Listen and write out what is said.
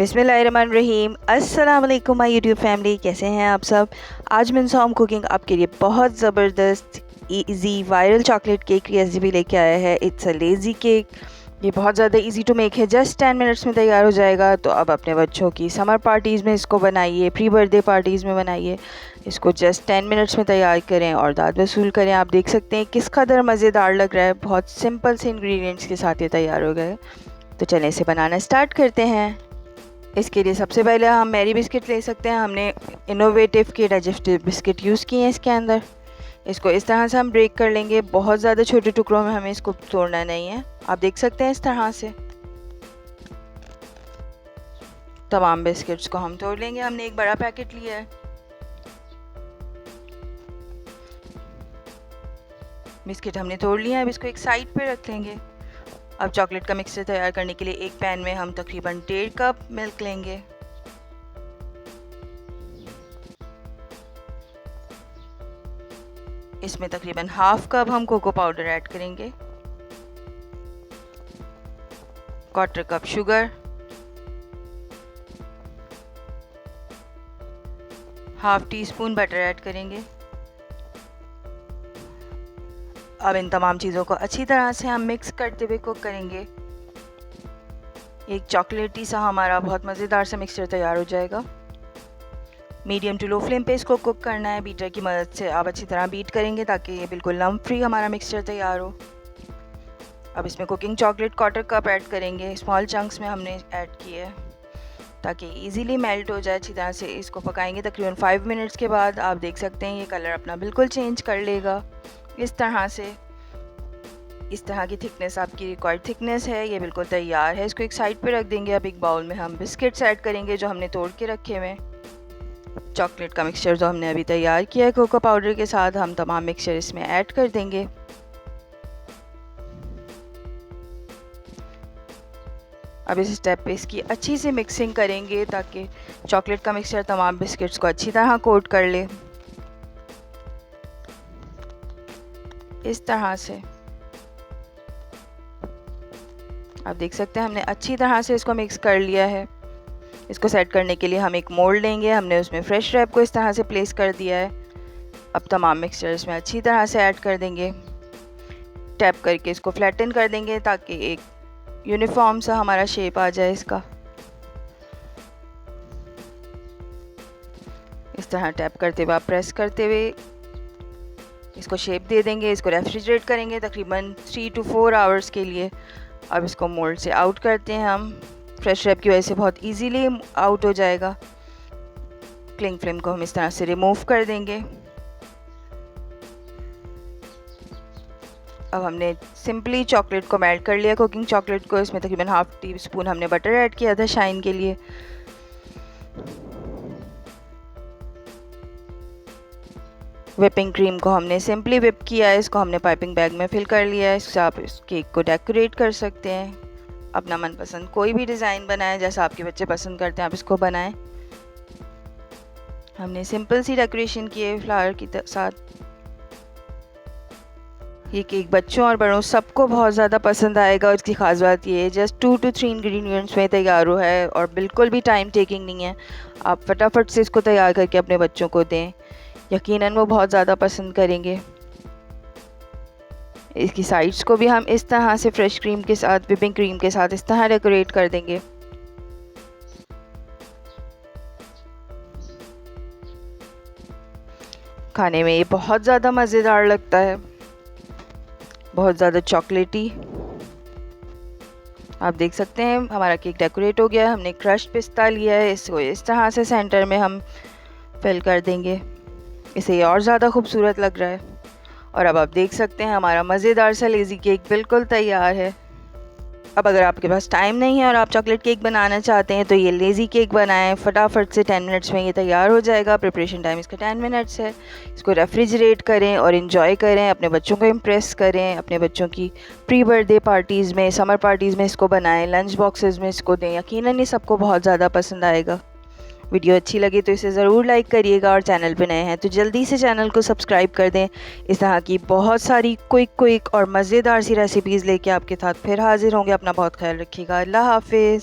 बिस्मिल्लाहिर्रहमानिर्रहीम। अस्सलाम वालेकुम माय यूट्यूब फैमिली, कैसे हैं आप सब। आज मैं होम कुकिंग आपके लिए बहुत ज़बरदस्त इजी वायरल चॉकलेट केक की रेसिपी लेके आया है। It's a lazy cake. ये बहुत ज़्यादा इजी टू मेक है, जस्ट 10 मिनट्स में तैयार हो जाएगा। तो अब अपने बच्चों की समर पार्टीज़ में इसको बनाइए, प्री बर्थडे पार्टीज़ में बनाइए। इसको जस्ट 10 मिनट्स में तैयार करें और दाद वसूल करें। आप देख सकते हैं किस कदर मज़ेदार लग रहा है। बहुत सिंपल से इंग्रेडिएंट्स के साथ ये तैयार हो गए। तो चलें इसे बनाना स्टार्ट करते हैं। इसके लिए सबसे पहले हम मैरी बिस्किट ले सकते हैं। हमने इनोवेटिव के डाइजेस्टिव बिस्किट यूज़ किए हैं इसके अंदर। इसको इस तरह से हम ब्रेक कर लेंगे। बहुत ज़्यादा छोटे टुकड़ों में हमें इसको तोड़ना नहीं है। आप देख सकते हैं इस तरह से तमाम बिस्किट्स को हम तोड़ लेंगे। हमने एक बड़ा पैकेट लिया है। बिस्किट हमने तोड़ लिया है। अब इसको एक साइड पे रख लेंगे। अब चॉकलेट का मिक्सचर तैयार करने के लिए एक पैन में हम तकरीबन 1.5 कप मिल्क लेंगे। इसमें तकरीबन हाफ कप हम कोको पाउडर ऐड करेंगे, 1/4 cup sugar, half tea spoon butter add करेंगे। अब इन तमाम चीज़ों को अच्छी तरह से हम मिक्स करते हुए कुक करेंगे। एक चॉकलेटी सा हमारा बहुत मज़ेदार सा मिक्सचर तैयार हो जाएगा। मीडियम टू लो फ्लेम पे इसको कुक करना है। बीटर की मदद से आप अच्छी तरह बीट करेंगे ताकि ये बिल्कुल लम्प फ्री हमारा मिक्सचर तैयार हो। अब इसमें कुकिंग चॉकलेट 1/4 कप ऐड करेंगे। स्मॉल चंक्स में हमने ऐड किए है ताकि इजीली मेल्ट हो जाए। अच्छी तरह से इसको पकाएंगे। तकरीबन 5 मिनट्स के बाद आप देख सकते हैं ये कलर अपना बिल्कुल चेंज कर लेगा। इस तरह से, इस तरह की थिकनेस आपकी रिक्वायर्ड थिकनेस है। ये बिल्कुल तैयार है। इसको एक साइड पे रख देंगे। अब एक बाउल में हम बिस्किट्स ऐड करेंगे जो हमने तोड़ के रखे हुए। चॉकलेट का मिक्सचर जो हमने अभी तैयार किया है कोको पाउडर के साथ, हम तमाम मिक्सचर इसमें ऐड कर देंगे। अब इस स्टेप पे इसकी अच्छी से मिक्सिंग करेंगे ताकि चॉकलेट का मिक्सचर तमाम बिस्किट्स को अच्छी तरह कोट कर ले। इस तरह से आप देख सकते हैं हमने अच्छी तरह से इसको मिक्स कर लिया है। इसको सेट करने के लिए हम एक मोल्ड लेंगे। हमने उसमें फ्रेश रैप को इस तरह से प्लेस कर दिया है। अब तमाम मिक्सचर इसमें अच्छी तरह से ऐड कर देंगे। टैप करके इसको फ्लैटन कर देंगे ताकि एक यूनिफॉर्म सा हमारा शेप आ जाए इसका। इस तरह टैप करते हुए आप प्रेस करते हुए इसको शेप दे देंगे। इसको रेफ्रिजरेट करेंगे तकरीबन 3 to 4 आवर्स के लिए। अब इसको मोल्ड से आउट करते हैं हम। फ्रेश रैप की वजह से बहुत इजीली आउट हो जाएगा। क्लिंग फिल्म को हम इस तरह से रिमूव कर देंगे। अब हमने सिंपली चॉकलेट को मेल्ट कर लिया, कुकिंग चॉकलेट को। इसमें तकरीबन हाफ टी स्पून हमने बटर ऐड किया था शाइन के लिए। व्हिपिंग क्रीम को हमने सिंपली व्हिप किया है। इसको हमने पाइपिंग बैग में फिल कर लिया है। इससे आप इस केक को डेकोरेट कर सकते हैं। अपना मनपसंद कोई भी डिज़ाइन बनाएं, जैसा आपके बच्चे पसंद करते हैं आप इसको बनाएं। हमने सिंपल सी डेकोरेशन की है फ्लावर के साथ। ये केक बच्चों और बड़ों सबको बहुत ज़्यादा पसंद आएगा। और इसकी ख़ास बात ये है जस्ट 2 to 3 इंग्रेडिएंट्स में तैयार हुआ है और बिल्कुल भी टाइम टेकिंग नहीं है। आप फटाफट से इसको तैयार करके अपने बच्चों को दें, यकीनन वो बहुत ज़्यादा पसंद करेंगे। इसकी साइड्स को भी हम इस तरह से फ्रेश क्रीम के साथ, व्हिपिंग क्रीम के साथ इस तरह डेकोरेट कर देंगे। खाने में ये बहुत ज़्यादा मज़ेदार लगता है, बहुत ज़्यादा चॉकलेटी। आप देख सकते हैं हमारा केक डेकोरेट हो गया है। हमने क्रश्ड पिस्ता लिया है। इसको इस तरह से सेंटर में हम फिल कर देंगे। इससे ये और ज़्यादा खूबसूरत लग रहा है। और अब आप देख सकते हैं हमारा मज़ेदार सा लेज़ी केक बिल्कुल तैयार है। अब अगर आपके पास टाइम नहीं है और आप चॉकलेट केक बनाना चाहते हैं तो ये लेज़ी केक बनाएं। फटाफट से 10 मिनट्स में ये तैयार हो जाएगा। प्रिपरेशन टाइम इसका 10 मिनट्स है। इसको रेफ्रिजरेट करें और इन्जॉय करें। अपने बच्चों को इम्प्रेस करें। अपने बच्चों की प्री बर्थडे पार्टीज़ में, समर पार्टीज़ में इसको बनाएं। लंच बॉक्सेस में इसको दें। यकीनन ये सबको बहुत ज़्यादा पसंद आएगा। वीडियो अच्छी लगी तो इसे ज़रूर लाइक करिएगा और चैनल पे नए हैं तो जल्दी से चैनल को सब्सक्राइब कर दें। इस तरह की बहुत सारी क्विक और मज़ेदार सी रेसिपीज़ लेके आपके साथ फिर हाजिर होंगे। अपना बहुत ख्याल रखिएगा। अल्लाह हाफिज़।